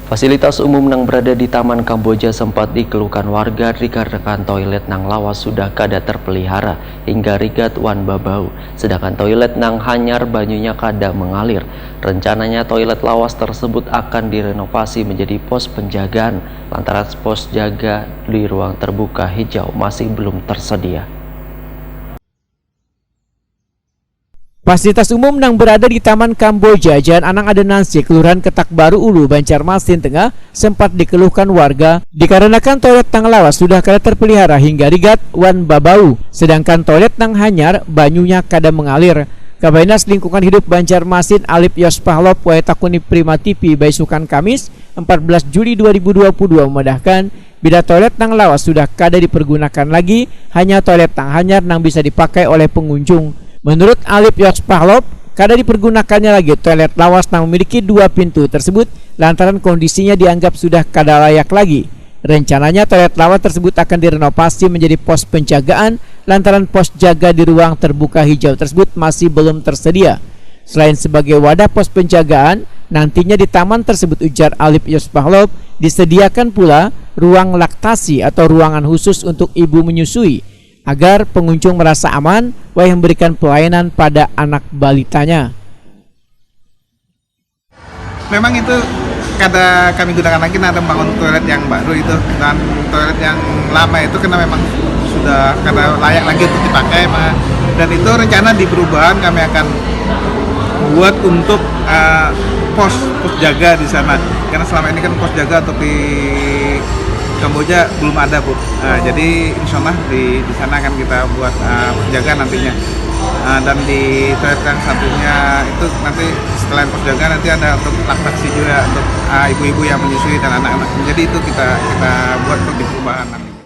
Fasilitas umum yang berada di Taman Kamboja sempat dikeluhkan warga dikarenakan toilet nang lawas sudah kada terpelihara hingga rigat wan babau. Sedangkan toilet nang hanyar banyunya kada mengalir. Rencananya toilet lawas tersebut akan direnovasi menjadi pos penjagaan lantaran pos jaga di ruang terbuka hijau masih belum tersedia. Fasilitas umum yang berada di Taman Kamboja, Jalan Anang Adenansi, Kelurahan Ketak Baru Ulu, Banjarmasin Tengah, sempat dikeluhkan warga dikarenakan toilet nang lawas sudah kada terpelihara hingga rigat wan babau. Sedangkan toilet nang hanyar banyunya kada mengalir. Kabainas Lingkungan Hidup Banjarmasin Alip Yospahlop wae takuni Prima TV Baisukan Kamis 14 Juli 2022 memedahkan bila toilet nang lawas sudah kada dipergunakan lagi, hanya toilet nang hanyar nang bisa dipakai oleh pengunjung. Menurut Alip Yospahlop, kada dipergunakannya lagi toilet lawas yang memiliki 2 pintu tersebut lantaran kondisinya dianggap sudah kada layak lagi. Rencananya toilet lawas tersebut akan direnovasi menjadi pos penjagaan lantaran pos jaga di ruang terbuka hijau tersebut masih belum tersedia. Selain sebagai wadah pos penjagaan, nantinya di taman tersebut, ujar Alip Yospahlop, disediakan pula ruang laktasi atau ruangan khusus untuk ibu menyusui agar pengunjung merasa aman wahai memberikan pelayanan pada anak balitanya. Memang itu kada kami gunakan lagi, ada bangun toilet yang baru itu, dan toilet yang lama itu karena memang sudah kada layak lagi untuk dipakai, dan itu rencana di perubahan kami akan buat untuk pos jaga di sana, karena selama ini kan pos jaga untuk di Kamboja belum ada, Bu. Jadi insya Allah di sana akan kita buat penjaga nantinya. Dan di toilet yang satunya itu nanti setelah penjaga nanti ada untuk laktasi juga untuk ibu-ibu yang menyusui dan anak-anak. Jadi itu kita buat untuk di perubahan nanti.